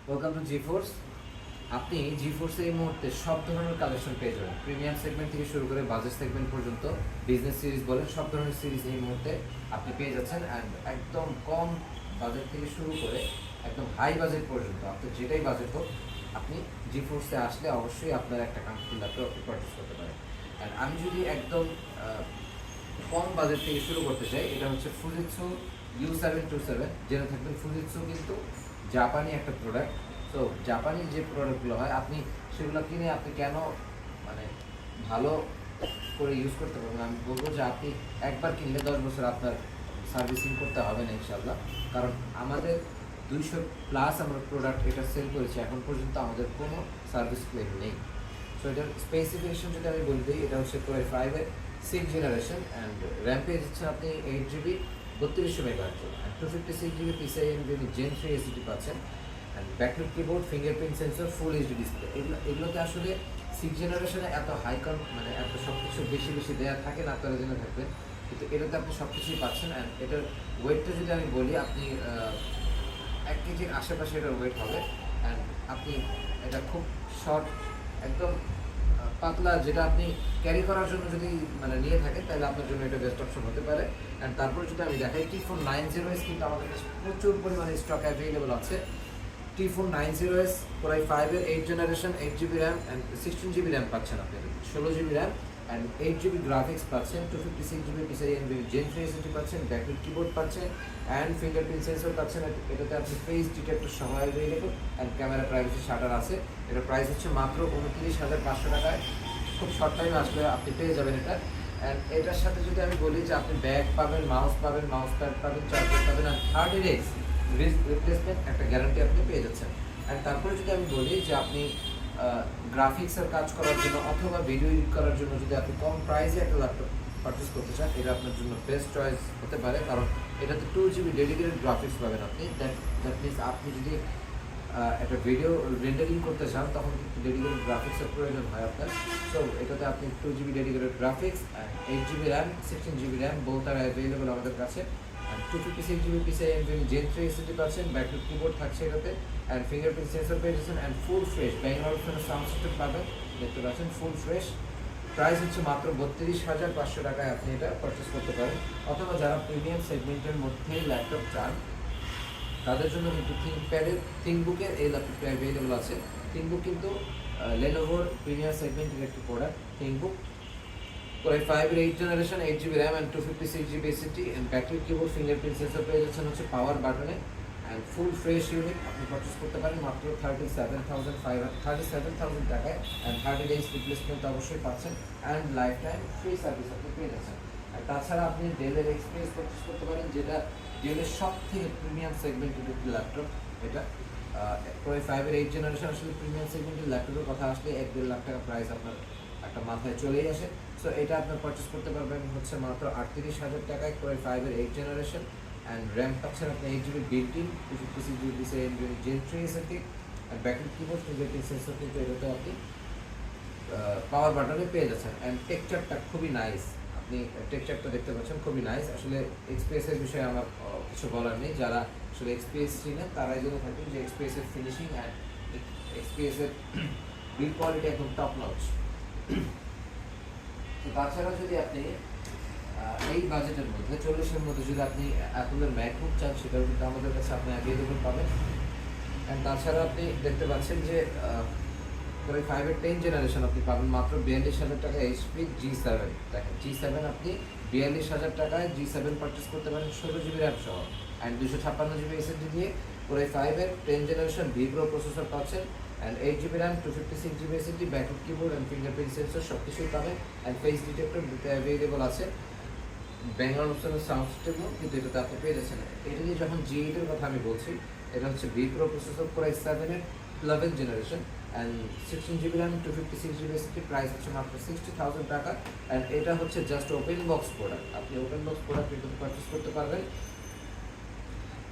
Welcome to GeForce. আপনি জিফোর্সে এই মুহূর্তে সব ধরনের কালেকশন পেয়ে যাবেন, প্রিমিয়াম সেগমেন্ট থেকে শুরু করে বাজেট সেগমেন্ট পর্যন্ত, বিজনেস সিরিজ বলেন, সব ধরনের সিরিজ এই মুহূর্তে আপনি পেয়ে যাচ্ছেন। অ্যান্ড একদম কম বাজেট থেকে শুরু করে একদম হাই বাজেট পর্যন্ত, আপনার যেটাই বাজেট হোক, আপনি জিফোর্সে আসলে অবশ্যই আপনার একটা কাঙ্ক্ষিত ল্যাপটপ আপনি পারচেস করতে পারেন। অ্যান্ড আমি যদি একদম কম বাজেট থেকে শুরু করতে চাই, এটা হচ্ছে ফুজিৎসু U727। জেনে থাকবেন ফুজিৎসু কিন্তু জাপানি একটা প্রোডাক্ট। তো জাপানি যে প্রোডাক্টগুলো হয় আপনি সেগুলো কিনে আপনি কেন মানে ভালো করে ইউজ করতে পারবেন, আমি বলবো যে আপনি একবার কিনলে 10 বছর আপনার সার্ভিসিং করতে হবে না ইনশাল্লাহ। কারণ আমাদের 200+ আমরা প্রোডাক্ট এটা সেল করেছি, এখন পর্যন্ত আমাদের কোনো সার্ভিস ক্লেম নেই। সো এটার স্পেসিফিকেশন যদি আমি বলে দিই, এটা হচ্ছে Core i5-এর 6th generation and RAM পেয়ে যাচ্ছে আপনি 8 GB 3200 megahertz and 256 GB PCIe NVMe Gen 3 SSD পাচ্ছেন। And backlit keyboard, fingerprint sensor, full HD display. এগুলোতে আসলে 6th জেনারেশনে এত মানে এত সব কিছু বেশি বেশি দেওয়া থাকে না, আপনারা জেনে থাকবেন, কিন্তু এটাতে আপনি সব কিছুই পাচ্ছেন। অ্যান্ড এটার ওয়েটটা যদি আমি বলি, আপনি 1 কেজির আশেপাশে এটার ওয়েট হবে। অ্যান্ড আপনি এটা খুব শর্ট, একদম পাতলা, যেটা আপনি ক্যারি করার জন্য যদি নিয়ে থাকেন, তাহলে আপনার জন্য এটা বেস্ট অপশন হতে পারে। অ্যান্ড তারপরে যদি আমি দেখাই, T490S কিন্তু আমাদের কাছে প্রচুর পরিমাণে স্টক অ্যাভেলেবল আছে। T490S Core i5-এর 8th generation, 8 GB RAM and 16 GB RAM পাচ্ছেন আপনি, 16 GB RAM and 8 GB graphics পাচ্ছেন, 256 GB PCIe NVMe Gen 3 SSD পাচ্ছেন, ব্যাকলিট কিবোর্ড পাচ্ছেন অ্যান্ড ফিঙ্গারপ্রিন্ট সেন্সর পাচ্ছেন। এটাতে আপনি ফেস ডিটেক্টর সহ available and camera privacy shutter আছে। এটার প্রাইস হচ্ছে মাত্র 29,500 টাকায়। খুব শর্ট টাইমে আসলে আপনি পেয়ে যাবেন এটা। অ্যান্ড এটার সাথে যদি আমি বলি যে আপনি ব্যাগ পাবেন, মাউস পাবেন, মাউস প্যাড পাবেন, চার্জার পাবেন আর 30 days রিপ্লেসমেন্ট একটা গ্যারান্টি আপনি পেয়ে যাচ্ছেন। অ্যান্ড তারপরে যদি আমি বলি যে আপনি গ্রাফিক্সের কাজ করার জন্য অথবা ভিডিও এডিট করার জন্য যদি আপনি কম প্রাইসে একটা ল্যাপটপ পারচেস করতে চান, এটা আপনার জন্য বেস্ট চয়েস হতে পারে। কারণ এটাতে 2 GB ডেডিকেটেড গ্রাফিক্স পাবেন আপনি। দ্যাট মিনস আপনি যদি একটা ভিডিও রেন্ডারিং করতে চান, তখন কিন্তু ডেডিকেটেড গ্রাফিক্সের প্রয়োজন হয় আপনার। সো এটাতে আপনি 2 GB dedicated graphics, 8 GB RAM, 16 GB RAM, both আর অ্যাভেলেবল আমাদের কাছে। 256 GB PCIe NVMe Gen 3 SSD পাচ্ছেন, ব্যাকলিট কিবোর্ড থাকছে এটাতে অ্যান্ড ফিঙ্গারপ্রিন্ট সেন্সর পেয়ে যাচ্ছেন and full fresh Bangalore sound system পাবেন, দেখতে পাচ্ছেন ফুল ফ্রেশ। প্রাইস হচ্ছে মাত্র 32,500 টাকায় আপনি এটা পারচেস করতে পারেন। অথবা যারা প্রিমিয়াম সেগমেন্টের মধ্যে ল্যাপটপ চান, তাদের জন্য কিন্তু থিংকবুকের এই ল্যাপটপটা অ্যাভেলেবল আছে। থিংকবুক কিন্তু লেনোভোর প্রিমিয়াম সেগমেন্টের একটি প্রোডাক্ট। থিংকবুক Core i5-এর 8th generation, 8 GB RAM and 256 GB SSD and backlit keyboard, fingerprint sensor পেয়ে যাচ্ছেন হচ্ছে পাওয়ার বাটনে অ্যান্ড ফুল ফ্রেশ ইউনিট আপনি পারচেস করতে পারেন মাত্র 37,000 টাকায়। অ্যান্ড 30 days রিপ্লেসমেন্ট অবশ্যই পাচ্ছেন and life time free service আপনি পেয়ে যাচ্ছেন। আর তাছাড়া আপনি ডেলের এক্সপিরিয়েন্স পারচেস করতে পারেন, যেটা ডেলের সব থেকে প্রিমিয়াম সেগমেন্টের একটি ল্যাপটপ। এটা Core i5-এর 8th জেনারেশন। আসলে প্রিমিয়াম সেগমেন্টের ল্যাপটপের কথা আসলে 1-1.5 লাখ টাকা প্রাইস আপনার একটা মাথায় চলেই আসে। সো এটা আপনার পারচেস করতে পারবেন হচ্ছে মাত্র 38,000 টাকায়। Core i5-এর 8th জেনারেশন অ্যান্ড র্যাম পাচ্ছেন আপনি 8 GB built-in, 256 GB PCIe NVMe Gen 3 SSD and backlit keyboard, fingerprint sensor কিন্তু এটাতে আপনি পাওয়ার বাটনে পেয়ে যাচ্ছেন। অ্যান্ড টেক্সচারটা খুবই নাইস, আপনি টেক্সচারটা দেখতে পাচ্ছেন খুবই নাইস। আসলে এক্সপিএসের বিষয়ে আমার কিছু বলার নেই, যারা আসলে এক্সপিএস চিনেন তারাই জেনে থাকবেন যে এক্সপিএসের ফিনিশিং অ্যান্ড এক্সপিএসের বিল্ড কোয়ালিটি একদম টপ নচ। তো তাছাড়া যদি আপনি এই বাজেটের মধ্যে 40-এর মধ্যে যদি আপনি অ্যাপলের ম্যাকবুক চান, সেটাও কিন্তু আমাদের কাছে আপনি অ্যাভেলেবল পাবেন। অ্যান্ড তাছাড়া আপনি দেখতে পাচ্ছেন যে Core i5-এর 10th জেনারেশন আপনি পাবেন মাত্র 42,000 টাকায়। HP G7, দেখেন G7 আপনি 42,000 টাকায় G7 পারচেস করতে পারেন 16 GB র্যাম সহ অ্যান্ড 256 GB SSD দিয়ে। Core i5-এর 10th জেনারেশন Vibro প্রসেসর পাচ্ছেন and 8 GB RAM, 256 GB SSD, backlit keyboard and fingerprint sensor সব কিছুই পাবেন অ্যান্ড ফেস ডিটেক্টর দুটো অ্যাভেলেবল আছে। ব্যাঙ্গালোর সাউন্ড সিস্টেমও কিন্তু এটাতে আপনি পেয়ে যাচ্ছেন। এটা দিয়ে যখন G8-এর কথা আমি বলছি, এটা হচ্ছে Vibro processor Core i7-এর 11th generation and 16 GB RAM, 256 GB SSD, price হচ্ছে মাত্র 60,000 টাকা। অ্যান্ড এটা হচ্ছে জাস্ট ওপেন বক্স প্রোডাক্ট, আপনি ওপেন বক্স প্রোডাক্ট কিন্তু পারচেস করতে পারবেন।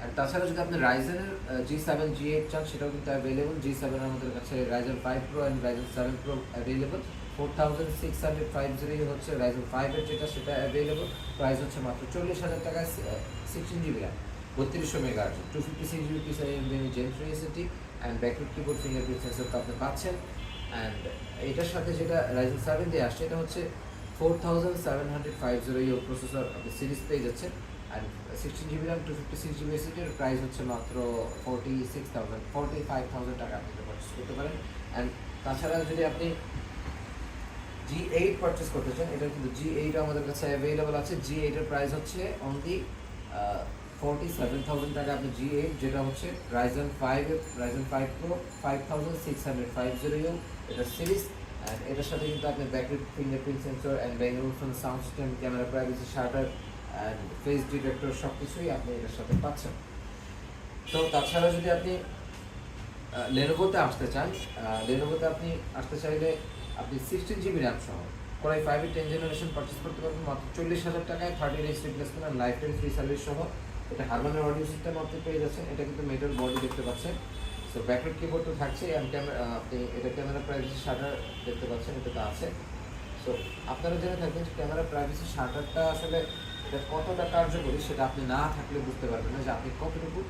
আর তাছাড়া যদি আপনি রাইজেনের G7 G8 চান, সেটাও কিন্তু অ্যাভেলেবল। G7 আমাদের কাছে Ryzen 5 Pro and Ryzen 7 Pro available. 4650 হচ্ছে Ryzen 5-এর যেটা, সেটা অ্যাভেলেবল। প্রাইস হচ্ছে মাত্র 40,000 টাকায়। 16 GB RAM, 3200 megahertz, 256 GB PCIe NVMe Gen 3 SSD and backlit keyboard fingerprint sensor তো আপনি পাচ্ছেন। অ্যান্ড এটার সাথে যেটা Ryzen 7 দিয়ে আসছে এটা হচ্ছে 4750 ইউ প্রসেসর আপনি সিরিজ পেয়ে যাচ্ছেন। অ্যান্ড 16 GB র্যাম 256 GB এর প্রাইস হচ্ছে মাত্র 45,000 টাকা আপনি এটা পারচেস করতে পারেন। অ্যান্ড তাছাড়া যদি আপনি G8 পারচেস করতে চান, এটা কিন্তু G8 আমাদের কাছে অ্যাভেলেবল আছে। G8 এর প্রাইস হচ্ছে অনলি 47,000 টাকা। আপনি G8 যেটা হচ্ছে Ryzen 5 Ryzen 5 Pro 5650 এটা সিরিজ। অ্যান্ড এটার সাথে কিন্তু আপনি ব্যাকলিট ফিঙ্গারপ্রিন্ট সেন্সর অ্যান্ড ব্যাঙ্গলুরুন sound system, camera privacy shutter and face detector সব কিছুই আপনি এটার সাথে পাচ্ছেন। তো তাছাড়া যদি আপনি লেনোভোতে আসতে চান, লেনোভোতে আপনি আসতে চাইলে আপনি 16 GB র্যাম সহ Core i5 এর 10 জেনারেশন পারচেস করতে পারবেন মাত্র 40,000 টাকায়, 30 ডেজ রিপ্লেসমেন্ট আর লাইফ টাইম ফ্রি সার্ভিস সহ। এটা হারমানের অডিও সিস্টেম আপনি পেয়ে যাচ্ছেন। এটা কিন্তু মেটাল বডি দেখতে পাচ্ছেন। সো ব্যাকলাইট কিবোর্ড তো থাকছে, অ্যান্ড ক্যামেরা আপনি এটা ক্যামেরা প্রাইভেসি শাটার দেখতে পাচ্ছেন, এটা তো আছে। সো আপনারা জেনে থাকবেন যে ক্যামেরা প্রাইভেসি শাটারটা আসলে এটা কতটা কার্যকরী সেটা আপনি না থাকলে বুঝতে পারবেন না যে আপনি কতটুকু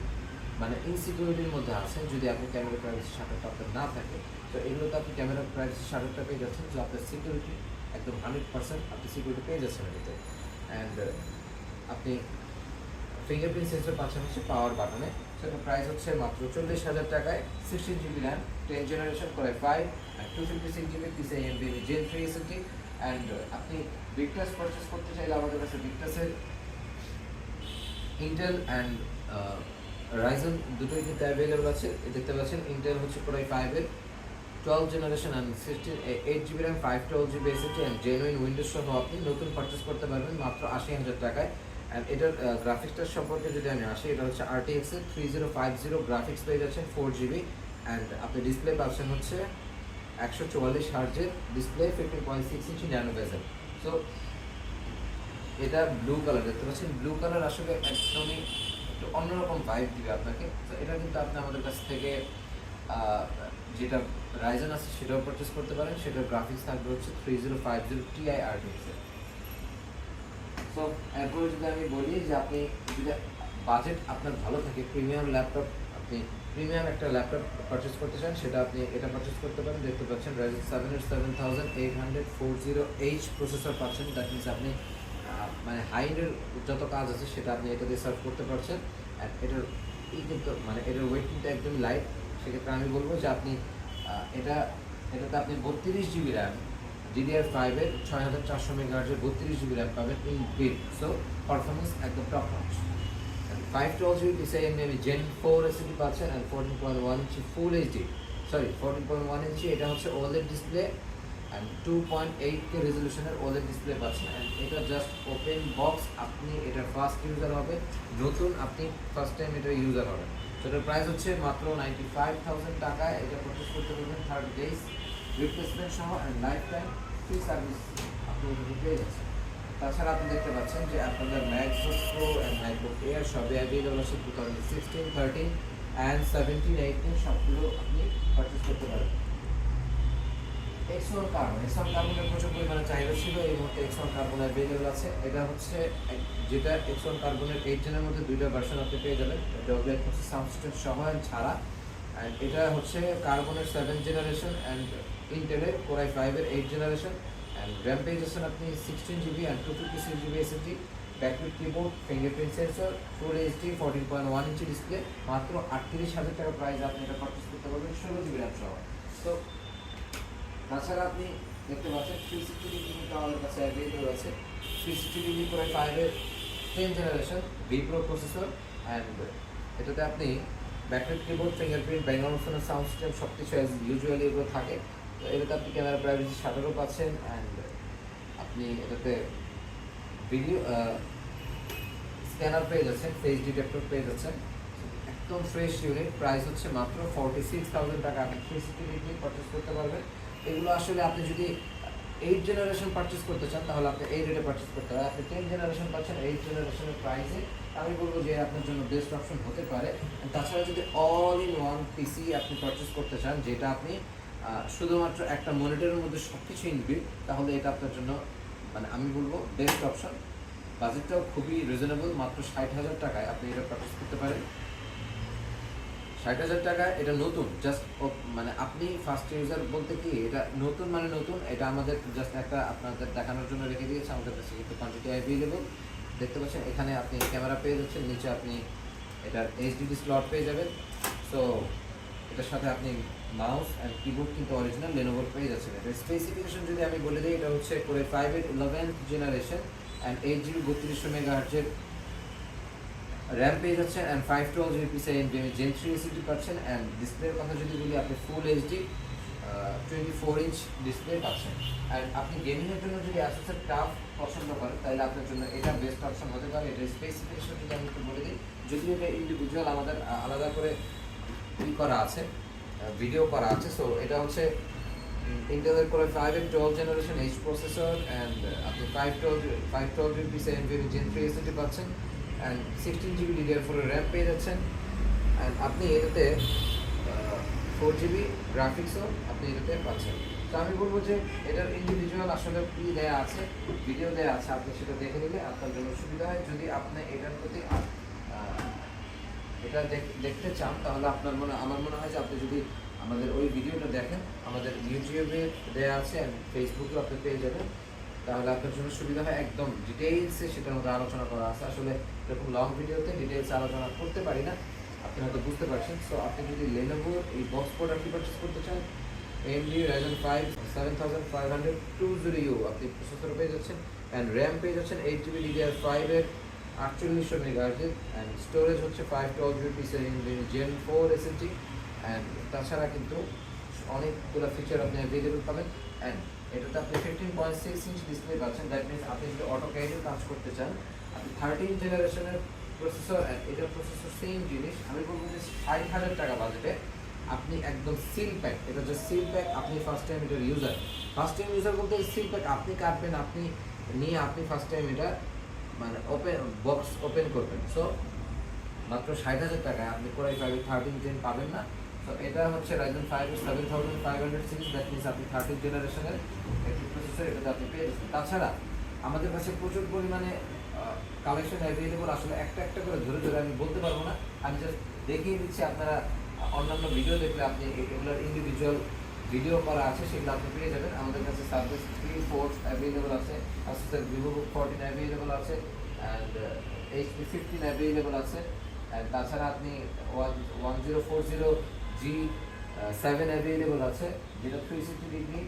মানে ইনসিকিউরিটির মধ্যে আছেন যদি আপনি ক্যামেরা প্রাইভেসি শাটারটা আপনার না থাকে। তো এগুলোতে আপনি ক্যামেরা প্রাইভেসি শাটারটা পেয়ে যাচ্ছেন, যে আপনার সিকিউরিটি একদম 100% আপনি সিকিউরিটি পেয়ে যাচ্ছেন এটাতে। অ্যান্ড আপনি ফিঙ্গারপ্রিন্ট সেন্সর পাচ্ছেন হচ্ছে পাওয়ার বাটনে, সেটার প্রাইস হচ্ছে মাত্র 40,000 টাকায়। 16 GB RAM 10 generation Core i5 আর 256 GB PCIe NVMe Gen 3 SSD। And আপনি ভিক্টাস পারচেস করতে চাইলে আমাদের কাছে ভিক্টাসের ইন্টেল অ্যান্ড রাইজেন দুটোই কিন্তু অ্যাভেলেবল আছে। দেখতে পাচ্ছেন ইন্টেল হচ্ছে Core i5 এর 12 generation and 8 GB RAM 512 GB SSD and genuine Windows সহ আপনি নতুন পারচেস করতে পারবেন মাত্র 80,000 টাকায়। অ্যান্ড এটার গ্রাফিক্সটার সম্পর্কে যদি আমি আসি, এটা হচ্ছে RTX এর 3050 গ্রাফিক্স পেয়ে যাচ্ছেন 4 GB। অ্যান্ড আপনি ডিসপ্লে পাচ্ছেন হচ্ছে 144 হার্জের display, 15.6 inch nano bezel. So এটা ব্লু কালার দেখতে পাচ্ছেন, ব্লু কালার আসলে একদমই একটু অন্যরকম ভাইব দিবে আপনাকে। তো এটা কিন্তু আপনি আমাদের কাছ থেকে যেটা রাইজেন আছে সেটাও পারচেস করতে পারেন। সেটার গ্রাফিক্স থাকবে হচ্ছে 3050 Ti RTX এর। সো এরপরে যদি আমি বলি যে আপনি যদি বাজেট আপনার ভালো থাকে, প্রিমিয়াম ল্যাপটপ আপনি প্রিমিয়াম একটা ল্যাপটপ পারচেস করতে চান, সেটা আপনি এটা পারচেস করতে পারেন। দেখতে পাচ্ছেন Ryzen 7 এর 7840H প্রসেসর পাচ্ছেন। দ্যাট মিনস আপনি মানে হাই এন্ডের যত কাজ আছে সেটা আপনি এটা দিয়ে সার্ভ করতে পারছেন। অ্যান্ড এটার কিন্তু মানে এটার ওয়েট কিন্তু একদম লাইট। সেক্ষেত্রে আমি বলবো যে আপনি এটাতে আপনি 32 GB র্যাম DDR5 এর 6400 মেগাহার্জের 32 GB র্যাম পাবেন ইন বিল্ড। সো পারফরমেন্স একদম top notch. 512 GB PCIe NVMe Gen 4 SSD পাচ্ছেন অ্যান্ড 14.1 ইঞ্চি ফুল এইচডি 14.1 ইঞ্চি এটা হচ্ছে OLED display and 2.8K রেজলিউশনের OLED display পাচ্ছেন। অ্যান্ড এটা জাস্ট ওপেন বক্স, আপনি এটার ফার্স্ট ইউজার হবে, নতুন আপনি ফার্স্ট টাইম এটার ইউজার হবেন। তো এটার প্রাইস হচ্ছে মাত্র 95,000 টাকায়। এটা পারচেস করতে পারবেন 30 ডেজ রিপ্লেসমেন্ট সহ and life time free service আপনি এটাকে পেয়ে যাচ্ছেন। তাছাড়া আপনি দেখতে পাচ্ছেন যে আপনাদের MacBook pro and MacBook air সবই অ্যাভেলেবল আছে 2016, 13 অ্যান্ড 17, 18 সবগুলো আপনি পারচেস করতে পারেন। X1 কার্বনের প্রচুর পরিমাণে চাহিদা ছিল, এই মুহূর্তে X1 কার্বন অ্যাভেলেবল আছে। এটা হচ্ছে যেটা X1 কার্বনের 8 জেনের মধ্যে দুইটা ভার্সন আপনি পেয়ে যাবেন, ডবল সাউন্ড সিস্টেম সহ অ্যান্ড ছাড়া। অ্যান্ড এটা হচ্ছে কার্বনের 7 জেনারেশন অ্যান্ড ইন্টেলের Core i5 এর 8 জেনারেশন। অ্যান্ড র্যাম পেয়ে যাচ্ছেন আপনি 16 GB and 256 GB SSD, backlit keyboard, fingerprint sensor, full HD 14.1 inch display. মাত্র 38,000 টাকা প্রাইস আপনি এটা পারচেস করতে পারবেন 16 GB র্যাম সহ। তো তাছাড়া আপনি দেখতে পাচ্ছেন 360 ডিগ্রি কিন্তু আমাদের কাছে অ্যাভেলেবল আছে। 360 ডিগ্রি Core i5 এর 10 জেনারেশন Vipro প্রসেসর। অ্যান্ড এটাতে আপনি ব্যাকলাইট কিবোর্ড, ফিঙ্গারপ্রিন্ট, ব্যাঙ্গলুরুন সাউন্ড সিস্টেম সব কিছু অ্যাজ ইউজুয়ালি এগুলো থাকে। তো এটাতে আপনি ক্যামেরা প্রাইভেসি শাটারও পাচ্ছেন। অ্যান্ড আপনি এটাতে ভিডিও স্ক্যানার পেয়ে যাচ্ছেন, ফেস ডিটেক্টর পেয়ে যাচ্ছেন। একদম ফ্রেশ ইউনিট, প্রাইস হচ্ছে মাত্র 46,000 টাকা। আপনি 360 ডিগ্রি পারচেস করতে পারবেন। এগুলো আসলে আপনি যদি 8 জেনারেশন পারচেস করতে চান তাহলে আপনি এই রেটে পারচেস করতে হবে। আপনি 10 জেনারেশন পাচ্ছেন 8 জেনারেশনের প্রাইসে, আমি বলবো যে আপনার জন্য বেস্ট অপশন হতে পারে। তাছাড়া যদি অল ইন ওয়ান পিসি আপনি পারচেস করতে চান, যেটা আপনি শুধুমাত্র একটা মনিটরের মধ্যে সব কিছু ইনবিল্ট, তাহলে এটা আপনার জন্য মানে আমি বলবো বেস্ট অপশন। বাজেটটাও খুবই রিজনেবল, মাত্র 60,000 টাকায় আপনি এটা পারচেস করতে পারেন। 60,000 টাকা এটা নতুন, জাস্ট মানে আপনি ফার্স্ট ইউজার বলতে কি এটা নতুন, মানে নতুন এটা আমাদের জাস্ট একটা আপনাদের দেখানোর জন্য রেখে দিয়েছে। আমাদের কাছে কিন্তু কোয়ান্টিটি অ্যাভেলেবল, দেখতে পাচ্ছেন এখানে আপনি ক্যামেরা পেয়ে যাচ্ছেন, নিচে আপনি এটার এইচডিডি স্লট পেয়ে যাবেন। সো এটার সাথে আপনি মাউস অ্যান্ড কিবোর্ড কিন্তু অরিজিনাল লেনোভোর পেয়ে যাচ্ছেন। এটার স্পেসিফিকেশন যদি আমি বলে দিই, এটা হচ্ছে করে 5-এর 11th জেনারেশন অ্যান্ড 8GB 3200 মেগাহার্টজের র্যাম পেয়ে যাচ্ছেন and 512GB PCIe NVMe Gen 3 SSD পাচ্ছেন। অ্যান্ড ডিসপ্লের কথা যদি বলি, আপনি ফুল এইচডি 24 ইঞ্চ ডিসপ্লে পাচ্ছেন। অ্যান্ড আপনি গেমিংয়ের জন্য যদি Asus's টাফ পছন্দ করেন তাহলে আপনার জন্য এটা বেস্ট অপশন হতে পারে। এটার স্পেসিফিকেশন যদি আমি একটু বলে দিই, যদিও এটা ইন্ডিভিজুয়াল আমাদের আলাদা করে করা আছে, ভিডিও করা আছে। সো এটা হচ্ছে ইন্টেলের করে 5-এর 12th generation H processor and আপনি 512GB PCIe NVMe Gen 3 SSD পাচ্ছেন অ্যান্ড 16GB DDR4 র্যাম পেয়ে যাচ্ছেন। অ্যান্ড আপনি এটাতে 4GB গ্রাফিক্সও আপনি এটাতে পাচ্ছেন। তো আমি বলবো যে এটার ইন্ডিভিজুয়াল আসলে কি দেয়া আছে, ভিডিও দেয়া আছে, আপনি সেটা দেখে নিলে আপনার জন্য সুবিধা হয়। যদি আপনি এটার প্রতি এটা দেখতে চান তাহলে আমার মনে হয় যে আপনি যদি আমাদের ওই ভিডিওটা দেখেন, আমাদের ইউটিউবে দেয়া আছে অ্যান্ড ফেসবুকেও আপনি পেয়ে যাবেন, তাহলে আপনার জন্য সুবিধা হয়। একদম ডিটেইলসে সেটার মধ্যে আলোচনা করা আছে। আসলে এরকম লং ভিডিওতে ডিটেইলসে আলোচনা করতে পারি না, আপনি হয়তো বুঝতে পারছেন। সো আপনি যদি লেনোভোর এই বক্স প্রোডাক্টটি পারচেস করতে চান, AMD Ryzen 5 7500 20U আপনি প্রসেসর পেয়ে যাচ্ছেন অ্যান্ড র্যাম পেয়ে যাচ্ছেন 8GB DDR5 এর 4800 মেগাহার্টজের অ্যান্ড স্টোরেজ হচ্ছে 512GB PCIe NVMe Gen 4 SSD and তাছাড়া কিন্তু অনেকগুলো ফিচার আপনি অ্যাভেলেবল পাবেন। অ্যান্ড এটাতে আপনি 15.6 ইঞ্চ ডিসপ্লে পাচ্ছেন। দ্যাট মিনস আপনি যদি অটো ক্যারিও কাজ করতে চান, আপনি 13 জেনারেশনের প্রসেসর অ্যান্ড এটার প্রসেসর সেম জিনিস। আমি বলবো যে 60,000 টাকা বাজেটে আপনি একদম সিল প্যাক, এটা যে সিল প্যাক, আপনি ফার্স্ট টাইম এটার ফার্স্ট টাইম ইউজার বলতে সিল প্যাক আপনি কাটবেন, আপনি নিয়ে আপনি ফার্স্ট টাইম এটা মানে বক্স ওপেন করবেন। সো মাত্র 60,000 টাকায় আপনি কোরাই 5 13 Gen পাবেন না। তো এটা হচ্ছে Ryzen 5 এর 7500 সিরিজ, দ্যাট মিনস আপনি 13 জেনারেশনের একটি প্রসেসর এটাতে আপনি পেয়ে যাচ্ছেন। তাছাড়া আমাদের কাছে প্রচুর পরিমাণে কালেকশন অ্যাভেলেবল, আসলে একটা একটা করে ধরে ধরে আমি বলতে পারবো না, আমি জাস্ট দেখিয়ে দিচ্ছি। আপনারা অন্যান্য ভিডিও দেখলে আপনি এগুলোর ইন্ডিভিজুয়াল ভিডিও করা আছে, সেগুলো আপনি পেয়ে যাবেন। আমাদের কাছে সার্ভিস 3 4 অ্যাভেলেবল আছে, Asus VivoBook 14 অ্যাভেলেবল আছে অ্যান্ড HP 15 অ্যাভেলেবল আছে। অ্যান্ড তাছাড়া আপনি 1040G7 অ্যাভেলেবল আছে, যেটা 360 ডিগ্রি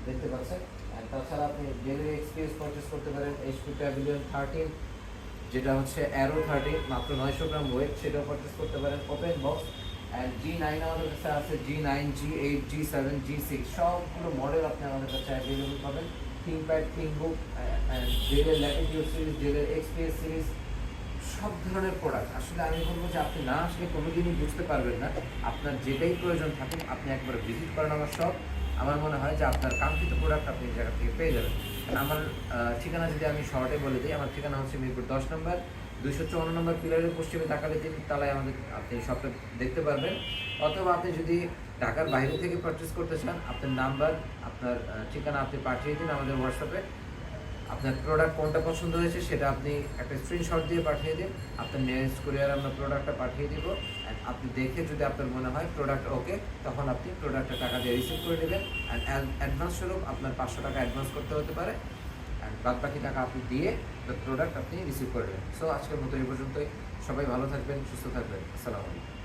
দেখতে পাচ্ছেন। অ্যান্ড তাছাড়া আপনি ডেলের এক্সপিএস পারচেস করতে পারেন, HP Pavilion 13 যেটা হচ্ছে অ্যারো 13 মাত্র 900 গ্রাম ওয়েট, সেটাও পারচেস করতে পারেন ওপেন বক্স। অ্যান্ড G9 আমাদের কাছে আছে, G9 G8 G7 G6 সবগুলো মডেল আপনি আমাদের কাছে অ্যাভেলেবল পাবেন। থিংকপ্যাড, থিংকবুক অ্যান্ড ডেলের ল্যাটিটিউড সিরিজ, ডেলের এক্সপিএস সিরিজ, সব ধরনের প্রোডাক্ট। আসলে আমি বলবো যে আপনি না আসলে কোনোদিনই বুঝতে পারবেন না। আপনার যেটাই প্রয়োজন থাকুক আপনি একবার ভিজিট করেন আমার শপ, আমার মনে হয় যে আপনার কাঙ্ক্ষিত প্রোডাক্ট আপনি এই জায়গা থেকে পেয়ে যাবেন। আমার ঠিকানা যদি আমি শর্টে বলে দিই, আমার ঠিকানা হচ্ছে মিরপুর 10 নম্বর 254 নম্বর পিলারের পশ্চিমে তাকালে 3 তলায় আমাদের আপনি শপটা দেখতে পারবেন। অথবা আপনি যদি ঢাকার বাইরে থেকে পারচেস করতে চান, আপনার নাম্বার, আপনার ঠিকানা আপনি পাঠিয়ে দিন আমাদের হোয়াটসঅ্যাপে। আপনার প্রোডাক্ট কোনটা পছন্দ হয়েছে সেটা আপনি একটা স্ক্রিনশট দিয়ে পাঠিয়ে দিন, আপনার নিয়ারেস্ট কুরিয়ার আমরা প্রোডাক্টটা পাঠিয়ে দিব। অ্যান্ড আপনি দেখে যদি আপনার মনে হয় প্রোডাক্ট ওকে, তখন আপনি প্রোডাক্টের টাকা দিয়ে রিসিভ করে নেবেন। অ্যান্ড অ্যাডভান্স স্বরূপ আপনার 500 টাকা অ্যাডভান্স করতে হতে পারে, অ্যান্ড বাদ বাকি টাকা আপনি দিয়ে প্রোডাক্ট আপনি রিসিভ করে নেবেন। সো আজকের মতো এই পর্যন্তই। সবাই ভালো থাকবেন, সুস্থ থাকবেন। আসসালামু আলাইকুম।